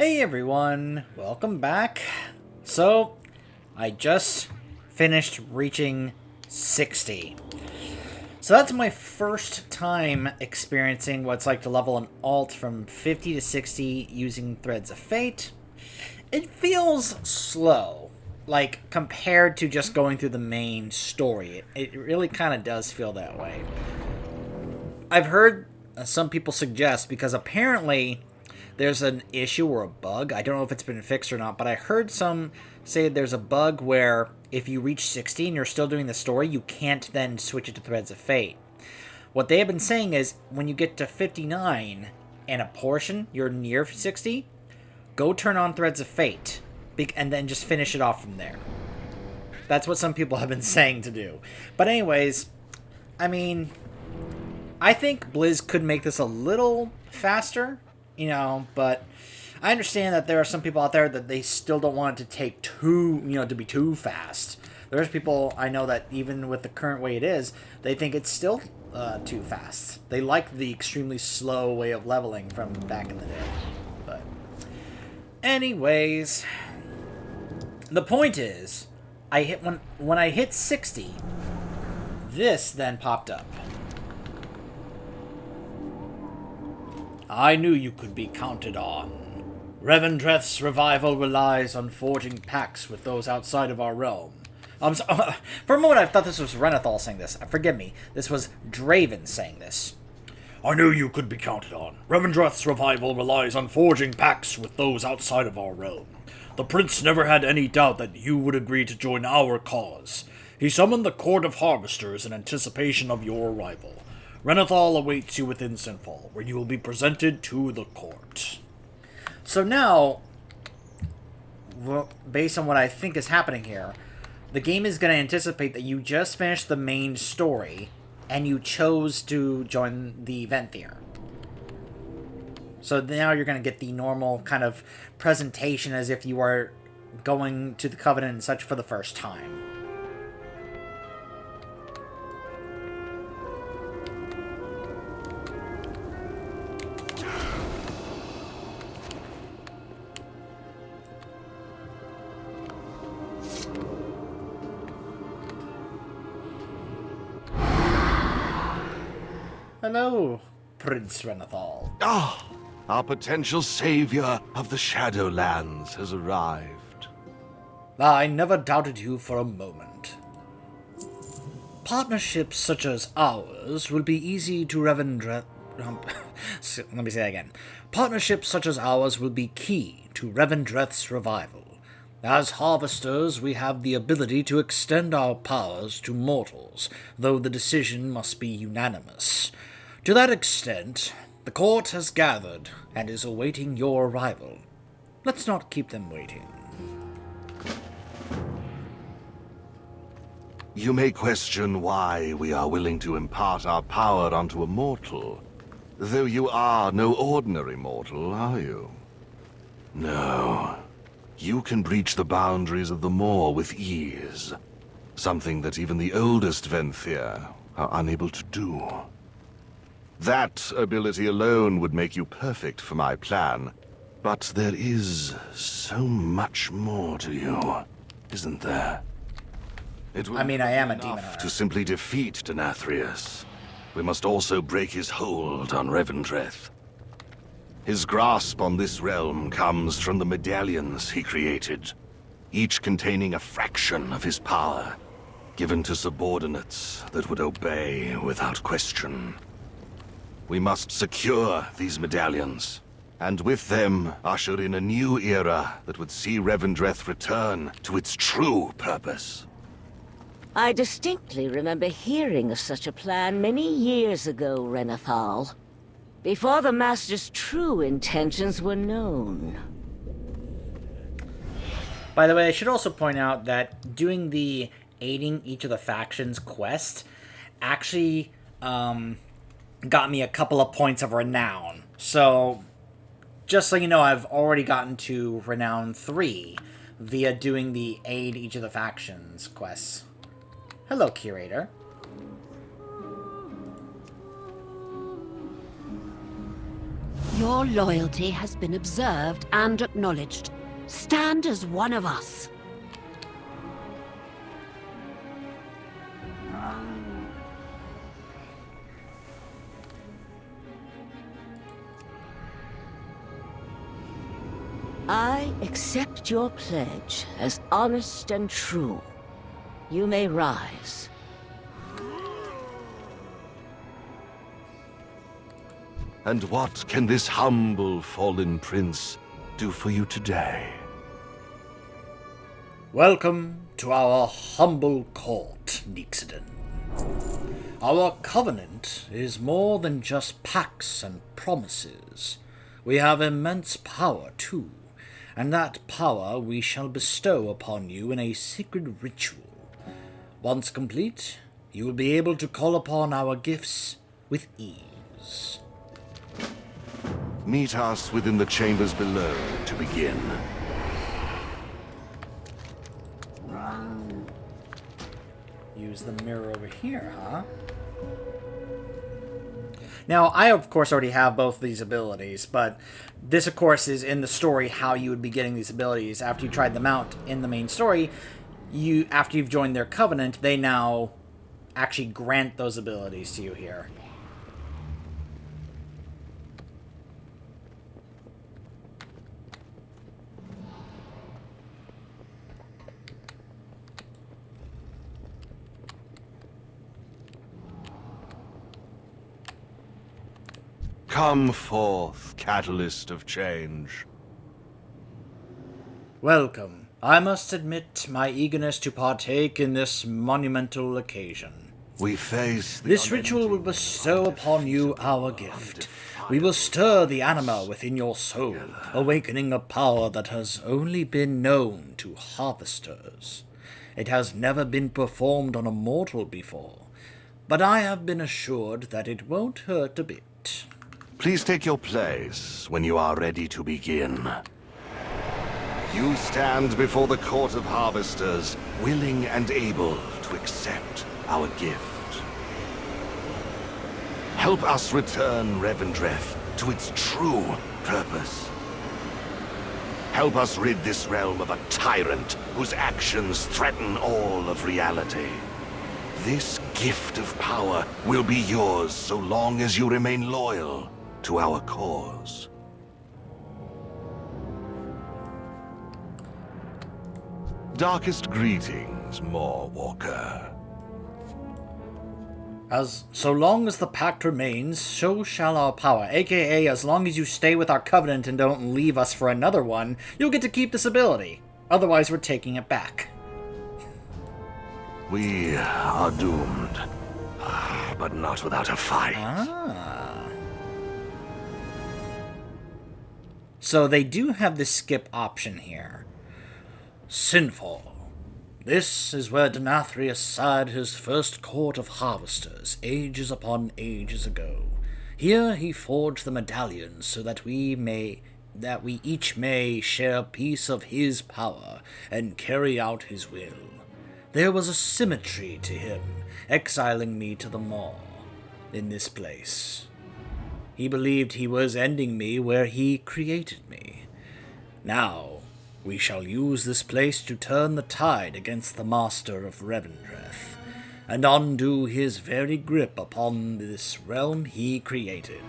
Hey everyone, welcome back. So, I just finished reaching 60. So that's my first time experiencing what it's like to level an alt from 50 to 60 using Threads of Fate. It feels slow, like compared to just going through the main story. It really kind of does feel that way. I've heard some people suggest, because apparently there's an issue or a bug. I don't know if it's been fixed or not, but I heard some say there's a bug where if you reach 60 and you're still doing the story, you can't then switch it to Threads of Fate. What they have been saying is when you get to 59 and a portion, you're near 60, go turn on Threads of Fate and then just finish it off from there. That's what some people have been saying to do. But anyways, I mean, I think Blizz could make this a little faster, but I understand that there are some people out there that they still don't want it to take to be too fast. There's people I know that even with the current way it is, they think it's still too fast. They like the extremely slow way of leveling from back in the day. But anyways, the point is, when I hit 60, this then popped up. I knew you could be counted on. Revendreth's revival relies on forging pacts with those outside of our realm. For a moment I thought this was Renathal saying this. Forgive me. This was Draven saying this. I knew you could be counted on. Revendreth's revival relies on forging pacts with those outside of our realm. The prince never had any doubt that you would agree to join our cause. He summoned the Court of Harvesters in anticipation of your arrival. Renathal awaits you within Sinfall, where you will be presented to the court. So now, based on what I think is happening here, the game is going to anticipate that you just finished the main story, and you chose to join the Venthyr. So now you're going to get the normal kind of presentation as if you are going to the Covenant and such for the first time. Hello, Prince Renathal. Our potential savior of the Shadowlands has arrived. I never doubted you for a moment. Partnerships such as ours will be easy to Revendreth... Let me say that again. Partnerships such as ours will be key to Revendreth's revival. As harvesters, we have the ability to extend our powers to mortals, though the decision must be unanimous. To that extent, the court has gathered and is awaiting your arrival. Let's not keep them waiting. You may question why we are willing to impart our power onto a mortal, though you are no ordinary mortal, are you? No. You can breach the boundaries of the Maw with ease, something that even the oldest Venthyr are unable to do. That ability alone would make you perfect for my plan, but there is so much more to you, isn't there? I am a demon hunter. To simply defeat Denathrius, we must also break his hold on Revendreth. His grasp on this realm comes from the medallions he created, each containing a fraction of his power, given to subordinates that would obey without question. We must secure these medallions, and with them usher in a new era that would see Revendreth return to its true purpose. I distinctly remember hearing of such a plan many years ago, Renathal. Before the Master's true intentions were known. By the way, I should also point out that doing the aiding each of the factions quest actually got me a couple of points of renown. So, just so you know, I've already gotten to Renown 3 via doing the aid each of the factions quests. Hello, Curator. Your loyalty has been observed and acknowledged. Stand as one of us. I accept your pledge as honest and true. You may rise. And what can this humble fallen prince do for you today? Welcome to our humble court, Nixiden. Our covenant is more than just pacts and promises. We have immense power, too, and that power we shall bestow upon you in a secret ritual. Once complete, you will be able to call upon our gifts with ease. Meet us within the chambers below to begin. Use the mirror over here, huh? Now, I of course already have both these abilities, but this of course is in the story how you would be getting these abilities. After you tried them out in the main story, after you've joined their covenant, they now actually grant those abilities to you here. Come forth, catalyst of change. Welcome. I must admit my eagerness to partake in this monumental occasion. We face This ritual will bestow upon you our gift. We will stir the anima within your soul, awakening a power that has only been known to harvesters. It has never been performed on a mortal before, but I have been assured that it won't hurt a bit. Please take your place when you are ready to begin. You stand before the court of harvesters, willing and able to accept our gift. Help us return Revendreth to its true purpose. Help us rid this realm of a tyrant whose actions threaten all of reality. This gift of power will be yours so long as you remain loyal to our cause. Darkest greetings, Walker. So long as the pact remains, so shall our power. AKA, as long as you stay with our covenant and don't leave us for another one, you'll get to keep this ability. Otherwise, we're taking it back. We are doomed, but not without a fight. So they do have this skip option here. Sinfall. This is where Denathrius sighed his first court of harvesters, ages upon ages ago. Here he forged the medallions so that we each may share a piece of his power and carry out his will. There was a symmetry to him, exiling me to the maw in this place. He believed he was ending me where he created me. Now, we shall use this place to turn the tide against the master of Revendreth, and undo his very grip upon this realm he created.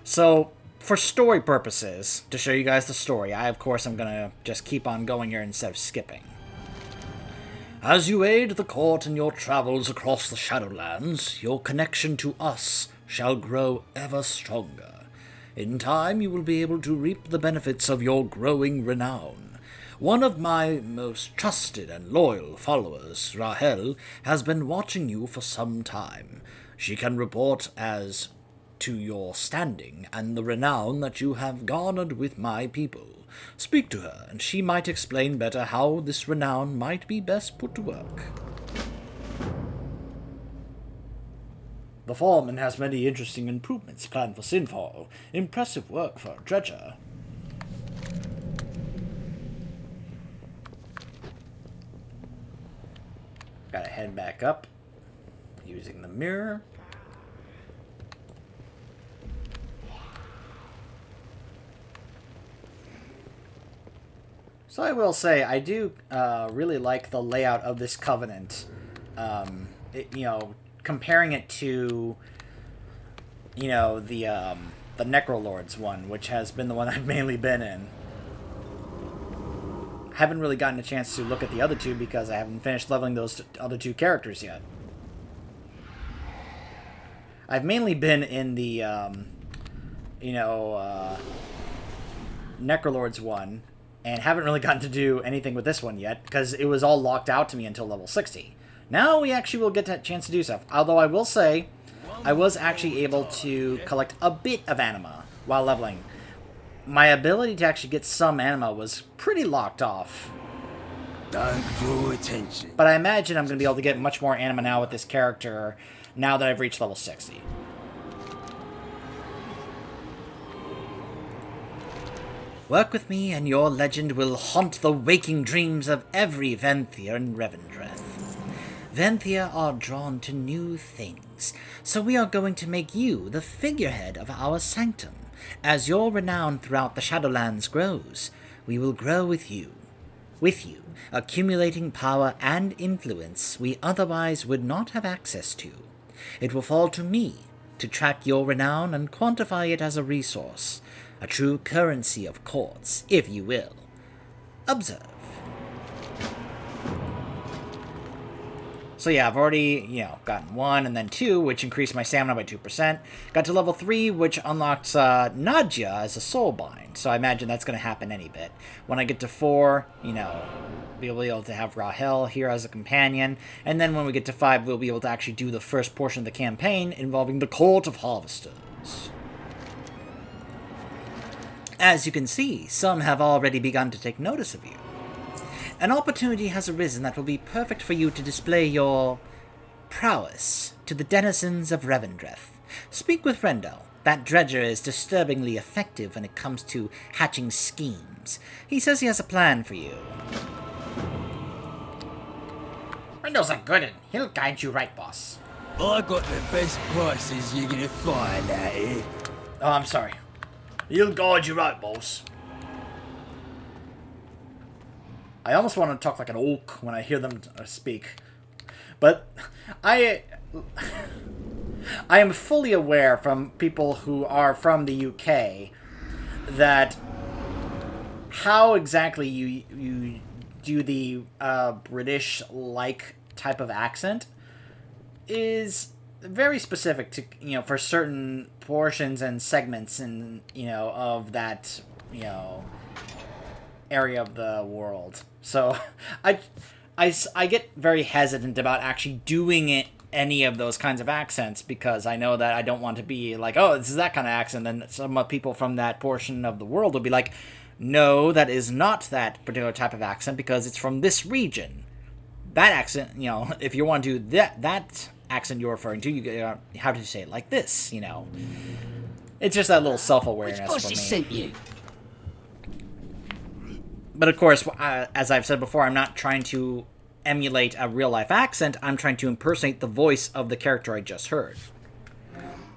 So, for story purposes, to show you guys the story, of course am gonna just keep on going here instead of skipping. As you aid the court in your travels across the Shadowlands, your connection to us shall grow ever stronger. In time, you will be able to reap the benefits of your growing renown. One of my most trusted and loyal followers, Rahel, has been watching you for some time. She can report as to your standing and the renown that you have garnered with my people. Speak to her, and she might explain better how this renown might be best put to work. The foreman has many interesting improvements planned for Sinfall. Impressive work for a dredger. Gotta head back up, using the mirror. So I will say, I do really like the layout of this Covenant. Comparing it to, the Necrolords one, which has been the one I've mainly been in. I haven't really gotten a chance to look at the other two because I haven't finished leveling those other two characters yet. I've mainly been in the, Necrolords one, and haven't really gotten to do anything with this one yet, because it was all locked out to me until level 60. Now we actually will get that chance to do stuff. Although I will say, I was actually able to collect a bit of anima while leveling. My ability to actually get some anima was pretty locked off. Don't draw attention. But I imagine I'm going to be able to get much more anima now with this character, now that I've reached level 60. Work with me, and your legend will haunt the waking dreams of every Venthyr in Revendreth. Venthyr are drawn to new things, so we are going to make you the figurehead of our sanctum. As your renown throughout the Shadowlands grows, we will grow with you, accumulating power and influence we otherwise would not have access to. It will fall to me to track your renown and quantify it as a resource. A true currency of courts, if you will. Observe. So yeah, I've already, gotten 1 and then 2, which increased my stamina by 2%. Got to level 3, which unlocks Nadja as a soulbind. So I imagine that's going to happen any bit. When I get to 4, we'll be able to have Rahel here as a companion. And then when we get to 5, we'll be able to actually do the first portion of the campaign involving the Court of Harvesters. As you can see, some have already begun to take notice of you. An opportunity has arisen that will be perfect for you to display your prowess to the denizens of Revendreth. Speak with Rendell. That dredger is disturbingly effective when it comes to hatching schemes. He says he has a plan for you. Rendell's a good one. He'll guide you right, boss. I got the best prices you're gonna find out here. Oh, I'm sorry. He'll guide you right, boss. I almost want to talk like an orc when I hear them speak. But I am fully aware from people who are from the UK that how exactly you do the British-like type of accent is very specific to, for certain portions and segments and, of that, area of the world. So I get very hesitant about actually doing any of those kinds of accents because I know that I don't want to be like, oh, this is that kind of accent. Then some people from that portion of the world will be like, no, that is not that particular type of accent because it's from this region. That accent, if you want to do that accent you're referring to, you have to say it like this, It's just that little self-awareness for me. Sent you? But of course, as I've said before, I'm not trying to emulate a real-life accent. I'm trying to impersonate the voice of the character I just heard.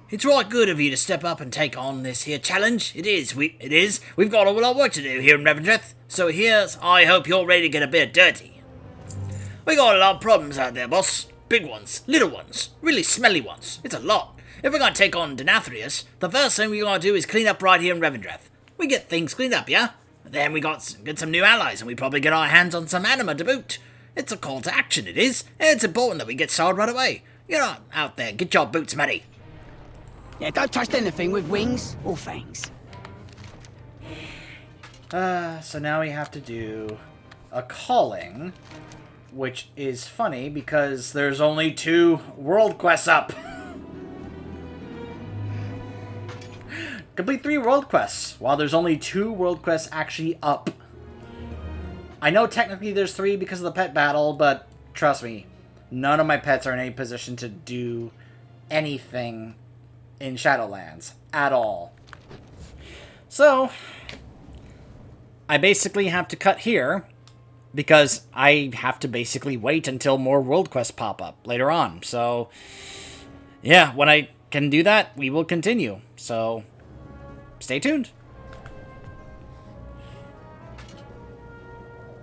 It's right good of you to step up and take on this here challenge. It is. We've got a lot of work to do here in Revendreth. So I hope you're ready to get a bit dirty. We got a lot of problems out there, boss. Big ones, little ones, really smelly ones. It's a lot. If we're gonna take on Denathrius, the first thing we gotta do is clean up right here in Revendreth. We get things cleaned up, yeah? Then we get some new allies, and we probably get our hands on some anima to boot. It's a call to action, it is. And it's important that we get started right away. You're not out there. Get your boots, matey. Yeah, don't trust anything with wings or fangs. So now we have to do a calling, which is funny because there's only 2 world quests up. Complete 3 world quests, while there's only 2 world quests actually up. I know technically there's 3 because of the pet battle, but trust me, none of my pets are in any position to do anything in Shadowlands at all. So, I basically have to cut here, because I have to basically wait until more world quests pop up later on. So, yeah, when I can do that, we will continue. So, stay tuned.